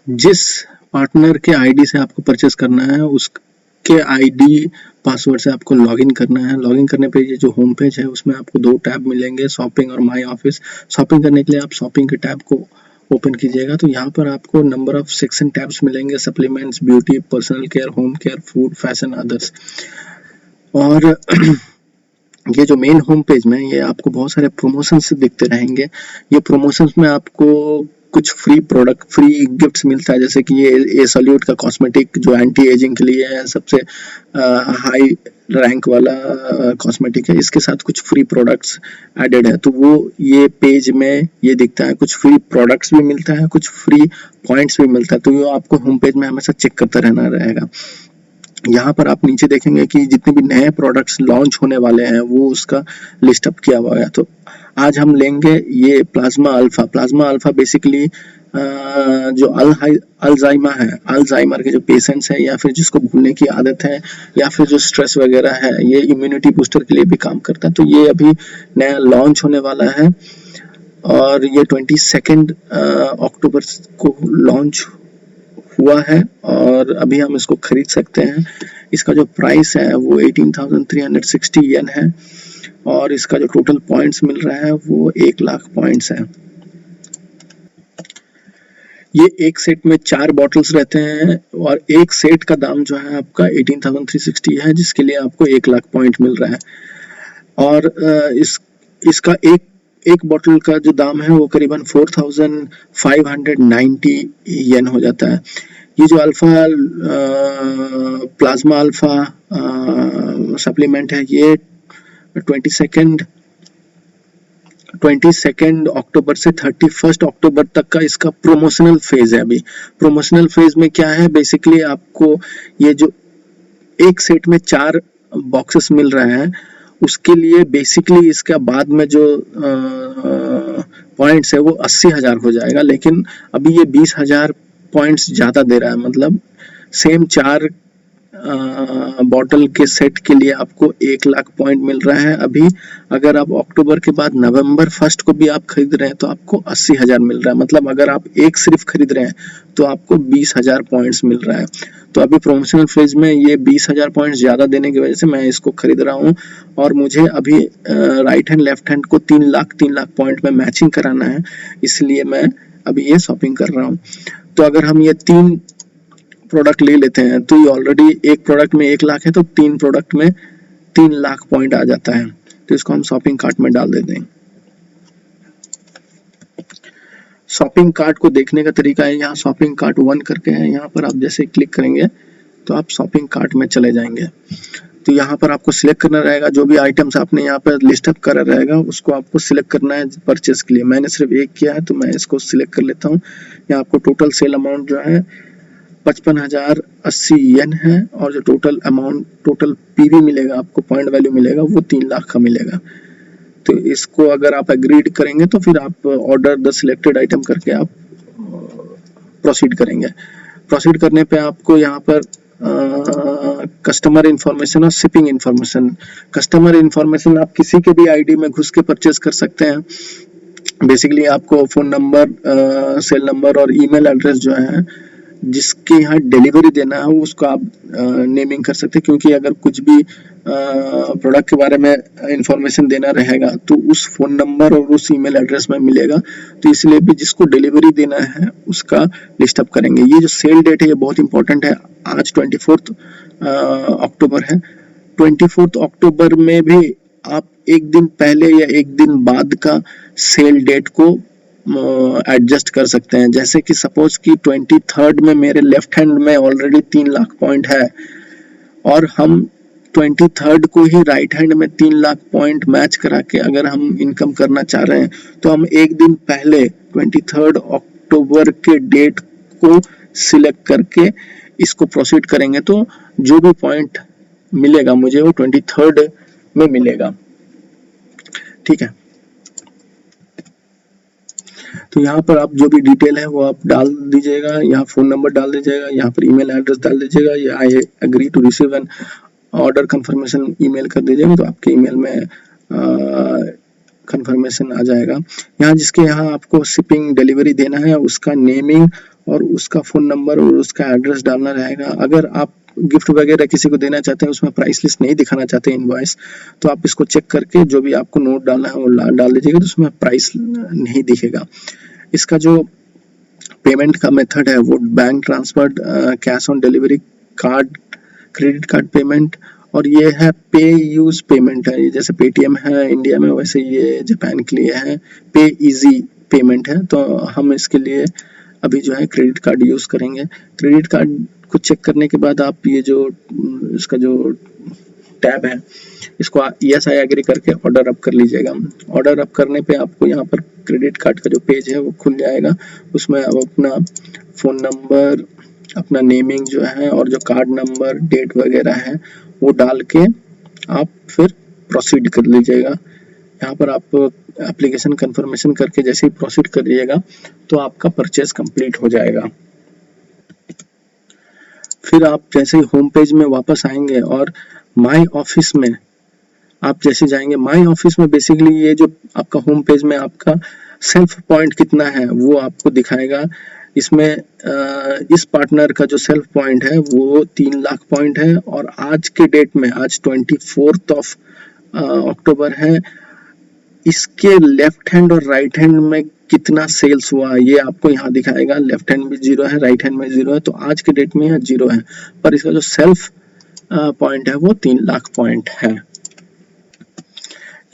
जिस पार्टनर के आईडी से आपको परचेस करना है उसके आईडी पासवर्ड से आपको लॉगिन करना है। लॉगिन करने पे ये जो होम पेज है उसमें आपको दो टैब मिलेंगे, शॉपिंग और माई ऑफिस। शॉपिंग करने के लिए आप शॉपिंग के टैब को ओपन कीजिएगा तो यहाँ पर आपको नंबर ऑफ सेक्शन टैब्स मिलेंगे, supplements, beauty, personal care, home care, food, fashion, others. और ये जो मेन होम पेज में ये आपको बहुत सारे प्रमोशंस दिखते रहेंगे। ये प्रमोशंस में आपको कुछ फ्री प्रोडक्ट, फ्री गिफ्ट्स मिलता है, जैसे कि ये सॉल्यूट का कॉस्मेटिक जो एंटी एजिंग के लिए है, सबसे हाई रैंक वाला कॉस्मेटिक है। इसके साथ कुछ फ्री प्रोडक्ट्स एडेड है, तो वो ये पेज में ये दिखता है। कुछ फ्री प्रोडक्ट्स भी मिलता है, कुछ फ्री पॉइंट्स भी मिलता है, तो ये आपको होम पेज में हमेशा चेक करता रहना रहेगा। यहाँ पर आप नीचे देखेंगे कि जितने भी नए प्रोडक्ट्स लॉन्च होने वाले हैं वो उसका लिस्ट अप किया हुआ है। तो आज हम लेंगे ये plasma alpha. Plasma alpha basically जो अल्जाइमर है, अल्जाइमर के जो पेशेंट्स हैं या फिर जिसको भूलने की आदत है या फिर जो स्ट्रेस वगैरह है, ये इम्यूनिटी बूस्टर के लिए भी काम करता है। तो ये अभी नया लॉन्च होने वाला है और ये 22 अक्टूबर को लॉन्च हुआ है और अभी हम इसको खरीद सकते हैं। इसका जो प्राइस है वो 18,360 येन है और इसका जो टोटल पॉइंट्स मिल रहा है वो 1 लाख पॉइंट्स है। ये एक सेट में 4 बॉटल्स रहते हैं और एक सेट का दाम जो है आपका 18,360 है, जिसके लिए आपको 1 लाख पॉइंट मिल रहा है। और इसका एक बॉटल का जो दाम है वो करीबन 4,590 येन हो जाता है। ये जो अल्फा प्लाज्मा अल्फा सप्लीमेंट है, ये 22 अक्टूबर से 31 अक्टूबर तक का इसका प्रोमोशनल फेज है। अभी प्रोमोशनल फेज में क्या है, बेसिकली आपको ये जो एक सेट में 4 बॉक्सेस मिल रहे हैं उसके लिए बेसिकली इसका बाद में जो पॉइंट्स है वो 80,000 हो जाएगा, लेकिन अभी ये 20,000 पॉइंट्स ज़्यादा दे रहा है। मतलब सेम 4 बॉटल के सेट के लिए आपको 1 लाख पॉइंट मिल रहा है अभी। अगर आप अक्टूबर के बाद नवंबर 1 को भी आप खरीद रहे हैं तो आपको 80,000 मिल रहा है। मतलब अगर आप एक सिर्फ खरीद रहे हैं तो आपको 20,000 पॉइंट्स मिल रहा है। तो अभी प्रोमोशनल फेज में ये 20,000 पॉइंट्स ज़्यादा देने की वजह से मैं इसको खरीद रहा हूँ और मुझे अभी राइट हैंड लेफ्ट हैंड को 3 लाख पॉइंट में मैचिंग कराना है, इसलिए मैं अभी ये शॉपिंग कर रहा हूँ। तो अगर हम ये 3 प्रोडक्ट ले लेते हैं तो ये ऑलरेडी एक प्रोडक्ट में 1 लाख है, तो 3 प्रोडक्ट में 3 लाख पॉइंट आ जाता है। तो इसको हम शॉपिंग कार्ट में डाल देते हैं। शॉपिंग कार्ट को देखने का तरीका है, यहाँ शॉपिंग कार्ट 1 करके है, यहाँ पर आप जैसे क्लिक करेंगे तो आप शॉपिंग कार्ट में चले जाएंगे। तो यहाँ पर आपको सिलेक्ट करना रहेगा, जो भी आइटम्स आपने यहाँ पर लिस्ट अप करा रहेगा उसको आपको सिलेक्ट करना है परचेस के लिए। मैंने सिर्फ एक किया है तो मैं इसको सिलेक्ट कर लेता हूँ। यहाँ आपको टोटल सेल अमाउंट जो है 55,080 येन है और जो टोटल अमाउंट, टोटल पीवी मिलेगा आपको, पॉइंट वैल्यू मिलेगा वो 3 लाख का मिलेगा। तो इसको अगर आप एग्रीड करेंगे तो फिर आप ऑर्डर द सिलेक्टेड आइटम करके आप प्रोसीड करेंगे। प्रोसीड करने पे आपको यहाँ पर कस्टमर इंफॉर्मेशन और शिपिंग इंफॉर्मेशन। कस्टमर इंफॉर्मेशन आप किसी के भी आईडी में घुस के परचेस कर सकते हैं। बेसिकली आपको फ़ोन नंबर, सेल नंबर और ईमेल एड्रेस जो है जिसके यहाँ डिलीवरी देना है उसको आप नेमिंग कर सकते हैं, क्योंकि अगर कुछ भी प्रोडक्ट के बारे में इंफॉर्मेशन देना रहेगा तो उस फ़ोन नंबर और उस ईमेल एड्रेस में मिलेगा। तो इसलिए भी जिसको डिलीवरी देना है उसका लिस्ट अप करेंगे। ये जो सेल डेट है ये बहुत इंपॉर्टेंट है। आज 24 अक्टूबर है। 24 अक्टूबर में भी आप एक दिन पहले या एक दिन बाद का सेल डेट को एडजस्ट कर सकते हैं। जैसे कि सपोज कि 23 में मेरे लेफ्ट हैंड में ऑलरेडी 3 लाख पॉइंट है और हम 23 को ही राइट हैंड में 3 लाख पॉइंट मैच करा के अगर हम इनकम करना चाह रहे हैं तो हम एक दिन पहले 23 अक्टूबर के डेट को सिलेक्ट करके इसको प्रोसीड करेंगे तो जो भी पॉइंट मिलेगा मुझे वो 23 में मिलेगा। ठीक है, तो यहाँ पर आप जो भी डिटेल है वो आप डाल दीजिएगा। यहाँ फ़ोन नंबर डाल दीजिएगा, यहाँ पर ईमेल एड्रेस डाल दीजिएगा, या I agree to receive an order confirmation email कर दीजिएगा तो आपके ईमेल में कंफर्मेशन आ जाएगा। यहाँ जिसके यहाँ आपको शिपिंग डिलीवरी देना है उसका नेमिंग और उसका फ़ोन नंबर और उसका एड्रेस डालना रहेगा। अगर आप गिफ्ट वगैरह किसी को देना चाहते हैं, उसमें प्राइस लिस्ट नहीं दिखाना चाहते इनवॉइस, तो आप इसको चेक करके जो भी आपको नोट डालना है वो डाल दीजिएगा, तो उसमें प्राइस नहीं दिखेगा। इसका जो पेमेंट का मेथड है वो bank transfer, cash on delivery, card, credit card payment, और ये है पे यूज पेमेंट है। ये जैसे पेटीएम है इंडिया में, वैसे ये जापान के लिए है पे इजी पेमेंट है। तो हम इसके लिए अभी जो है क्रेडिट कार्ड यूज करेंगे। क्रेडिट कार्ड को चेक करने के बाद आप ये जो इसका जो टैब है इसको यस आई एग्री करके ऑर्डर अप कर लीजिएगा। ऑर्डर अप करने पे आपको यहाँ पर क्रेडिट कार्ड का जो पेज है वो खुल जाएगा। उसमें आप अपना फ़ोन नंबर, अपना नेमिंग जो है और जो कार्ड नंबर, डेट वगैरह है वो डाल के आप फिर प्रोसीड कर लीजिएगा। यहाँ पर आप एप्लीकेशन कंफर्मेशन करके जैसे ही प्रोसीड करिएगा तो आपका परचेज कंप्लीट हो जाएगा। फिर आप जैसे ही होम पेज में वापस आएंगे और माई ऑफिस में आप जैसे जाएंगे, माई ऑफिस में बेसिकली ये जो आपका होम पेज में आपका सेल्फ पॉइंट कितना है वो आपको दिखाएगा। इसमें इस पार्टनर का जो सेल्फ पॉइंट है वो 3 लाख पॉइंट है, और आज के डेट में, आज 24 अक्टूबर है, इसके लेफ्ट हैंड और राइट हैंड में कितना सेल्स हुआ ये आपको यहाँ दिखाएगा। लेफ्ट हैंड में 0 है, राइट हैंड में 0 है, तो आज के डेट में यहाँ 0 है, पर इसका जो सेल्फ पॉइंट है वो 3 लाख पॉइंट है।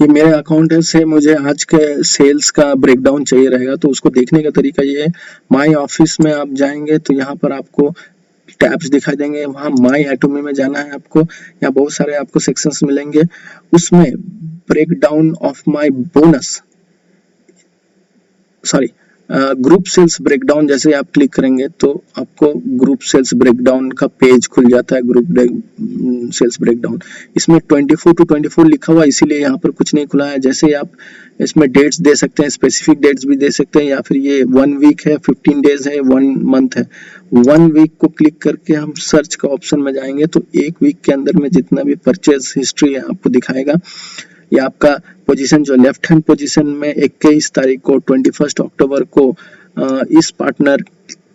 ये मेरे अकाउंट से मुझे आज के सेल्स का ब्रेकडाउन चाहिए रहेगा, तो उसको देखने का तरीका ये है, माई ऑफिस में आप जाएंगे तो यहाँ पर आपको टैब्स दिखाई देंगे, वहाँ माई एटोमी में जाना है आपको। यहाँ बहुत सारे आपको सेक्शंस मिलेंगे, उसमें breakdown of my bonus, sorry group sales breakdown, जैसे आप क्लिक करेंगे तो आपको ग्रुप सेल्स ब्रेकडाउन का पेज खुल जाता है। ग्रुप सेल्स ब्रेकडाउन, इसमें 24 to 24 लिखा हुआ, इसीलिए यहाँ पर कुछ नहीं खुला है। जैसे ही आप इसमें डेट्स दे सकते हैं, स्पेसिफिक डेट्स भी दे सकते हैं, या फिर ये 1 वीक है, 15 डेज है, 1 मंथ है। 1 वीक को क्लिक करके हम सर्च का ऑप्शन में जाएंगे तो 1 वीक के अंदर में जितना भी परचेज हिस्ट्री है आपको दिखाएगा। ये आपका पोजीशन जो लेफ्ट हैंड पोजीशन में 21 तारीख को 21 अक्टूबर को इस पार्टनर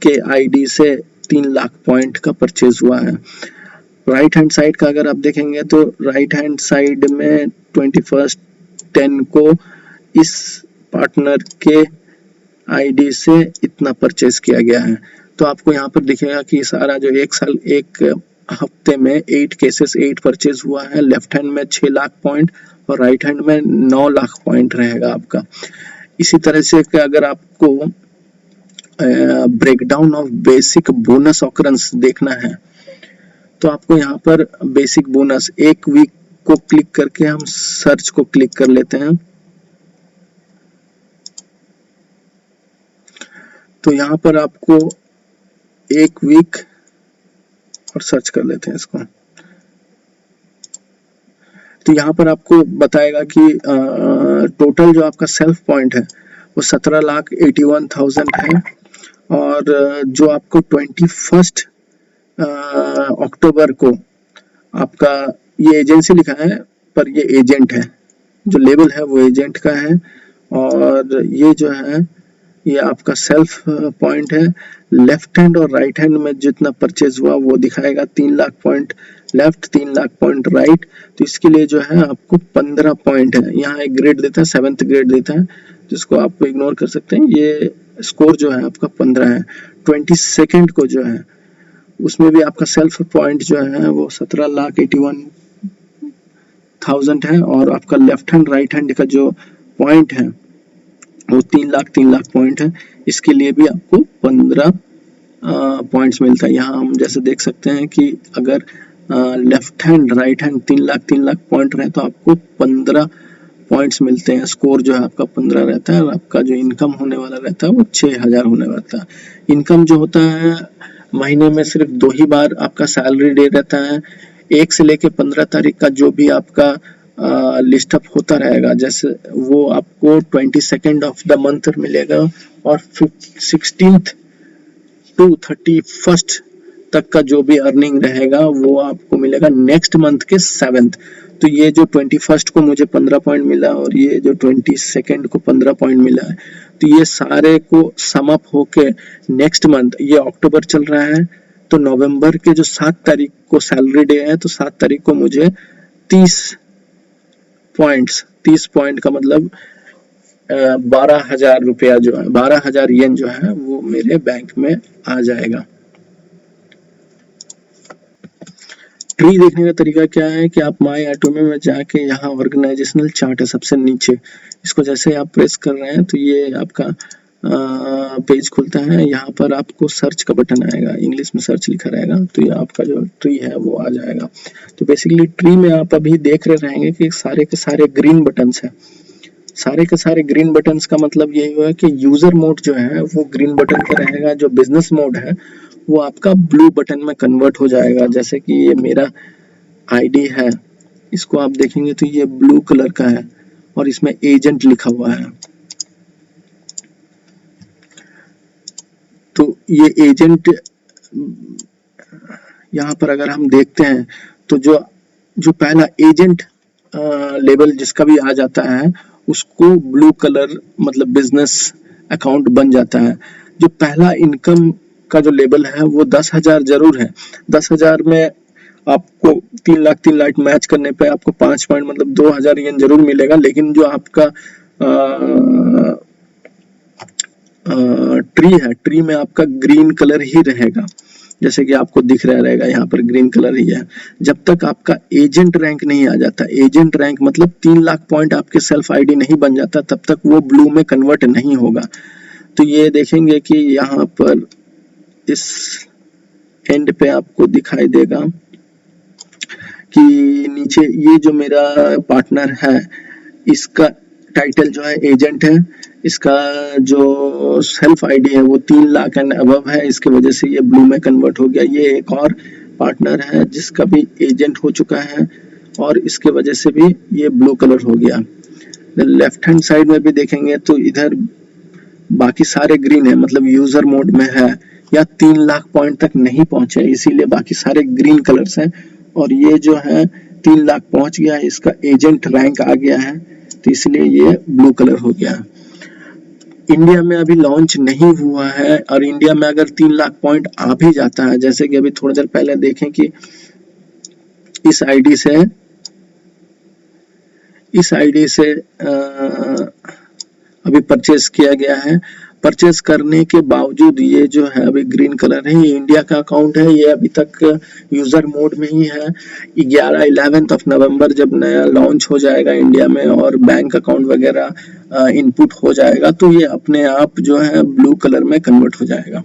के आईडी से 3 लाख पॉइंट का परचेज हुआ है। राइट हैंड साइड का अगर आप देखेंगे तो राइट हैंड साइड में 21/10 को इस पार्टनर के आईडी से इतना परचेज किया गया है। तो आपको यहाँ पर दिखेगा कि सारा जो एक हफ्ते में 8 केसेस, 8 परचेज हुआ है। लेफ्ट हैंड में 6 लाख पॉइंट और राइट हैंड में 9 लाख पॉइंट रहेगा आपका। इसी तरह से अगर आपको breakdown of basic bonus occurrence देखना है तो आपको यहाँ पर बेसिक बोनस 1 वीक को क्लिक करके हम सर्च को क्लिक कर लेते हैं। तो यहाँ पर आपको 1 वीक और सर्च कर लेते हैं इसको, तो यहाँ पर आपको बताएगा कि टोटल जो आपका सेल्फ पॉइंट है वो 17,81,000 है, और जो आपको 21 अक्टूबर को आपका, ये एजेंसी लिखा है पर ये एजेंट है, जो लेबल है वो एजेंट का है, और ये जो है ये आपका सेल्फ पॉइंट है। लेफ्ट हैंड और राइट हैंड में जितना परचेज हुआ वो दिखाएगा, 3 lakh point left, 3 lakh point right. तो इसके लिए जो है आपको 15 पॉइंट है। यहाँ एक ग्रेड देता है, 7th ग्रेड देता है, जिसको आप इग्नोर कर सकते हैं। ये स्कोर जो है आपका 15 है। 22 को जो है उसमें भी आपका सेल्फ पॉइंट जो है वो 17,81,000 है, और आपका लेफ्ट हैंड राइट हैंड का जो पॉइंट है वो 3 लाख पॉइंट है। इसके लिए भी आपको 15 पॉइंट्स मिलता है। यहाँ हम जैसे देख सकते हैं कि अगर left hand right hand 3 lakh point रहे तो आपको 15 पॉइंट्स मिलते हैं। स्कोर जो है आपका 15 रहता है, और आपका जो इनकम होने वाला रहता है वो 6,000 होने वाला है। इनकम जो होता है महीने में सिर्फ 2 ही बार आपका सैलरी डे रहता है। 1 से लेके 15 तारीख का जो भी आपका लिस्ट अप होता रहेगा, जैसे वो आपको 22 ऑफ द मंथ मिलेगा, और 16th to 31st तक का जो भी अर्निंग रहेगा वो आपको मिलेगा नेक्स्ट मंथ के 7th। तो ये जो 21st को मुझे 15 पॉइंट मिला और ये जो 22nd को 15 पॉइंट मिला है, तो ये सारे को सम अप होके नेक्स्ट मंथ, ये अक्टूबर चल रहा है, तो नवंबर के जो 7 तारीख को सैलरी डे है, तो 7 तारीख को मुझे 30 पॉइंट का मतलब 12,000 रुपया जो है, 12,000 येन जो है वो मेरे बैंक में आ जाएगा। ट्री देखने का तरीका क्या है कि आप माई एटोमी में जाके यहाँ ऑर्गेनाइजेशनल चार्ट है सबसे नीचे, इसको जैसे आप प्रेस कर रहे हैं तो ये आपका पेज खुलता है। यहाँ पर आपको सर्च का बटन आएगा, इंग्लिश में सर्च लिखा रहेगा, तो ये आपका जो ट्री है वो आ जाएगा। तो बेसिकली ट्री में आप अभी देख रहे रहेंगे कि सारे के सारे ग्रीन बटन्स हैं। सारे के सारे ग्रीन बटन्स का मतलब यही हुआ कि यूजर मोड जो है वो ग्रीन बटन का रहेगा, जो बिजनेस मोड है वो आपका ब्लू बटन में कन्वर्ट हो जाएगा। जैसे कि ये मेरा आईडी है, इसको आप देखेंगे तो ये ब्लू कलर का है और इसमें एजेंट लिखा हुआ है। तो ये एजेंट यहाँ पर अगर हम देखते हैं तो जो पहला एजेंट लेबल जिसका भी आ जाता है उसको ब्लू कलर मतलब बिजनेस अकाउंट बन जाता है। जो पहला इनकम का जो लेबल है वो 10,000 जरूर है। 10,000 में आपको 3 लाख मैच करने पे आपको 5 पॉइंट मतलब 2,000 येन जरूर मिलेगा। लेकिन जो आपका ट्री है, ट्री में आपका ग्रीन कलर ही रहेगा, जैसे कि आपको दिख रहा रहेगा यहाँ पर ग्रीन कलर ही है। जब तक आपका एजेंट रैंक नहीं आ जाता, एजेंट रैंक मतलब 3 लाख पॉइंट आपके सेल्फ आईडी नहीं बन जाता, तब तक वो ब्लू में कन्वर्ट नहीं होगा। तो ये देखेंगे कि यहाँ पर इस एंड पे आपको दिखाई देगा कि नीचे ये जो मेरा पार्टनर है इसका टाइटल जो है एजेंट है, इसका जो सेल्फ आईडी है वो 3 लाख एंड अबव है, इसके वजह से ये ब्लू में कन्वर्ट हो गया। ये एक और पार्टनर है जिसका भी एजेंट हो चुका है और इसके वजह से भी ये ब्लू कलर हो गया। लेफ्ट हैंड साइड में भी देखेंगे तो इधर बाकी सारे ग्रीन है, मतलब यूजर मोड में है या 3 लाख पॉइंट तक नहीं पहुंचे, इसीलिए बाकी सारे ग्रीन कलर्स हैं। और ये जो है 3 लाख पहुंच गया है, इसका एजेंट रैंक आ गया है, तो इसलिए ये ब्लू कलर हो गया। इंडिया में अभी लॉन्च नहीं हुआ है और इंडिया में अगर 3 लाख पॉइंट आ भी जाता है, जैसे कि अभी थोड़ी देर पहले देखें कि इस आईडी से अभी परचेस किया गया है। परचेस करने के बावजूद ये जो है अभी ग्रीन कलर है, ये इंडिया का अकाउंट है, ये अभी तक यूजर मोड में ही है। 11th नवंबर जब नया लॉन्च हो जाएगा इंडिया में और बैंक अकाउंट वगैरह इनपुट हो जाएगा तो ये अपने आप जो है ब्लू कलर में कन्वर्ट हो जाएगा।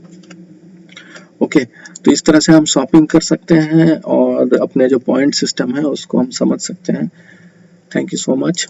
ओके, तो इस तरह से हम शॉपिंग कर सकते हैं और अपने जो पॉइंट सिस्टम है उसको हम समझ सकते हैं। Thank you so much.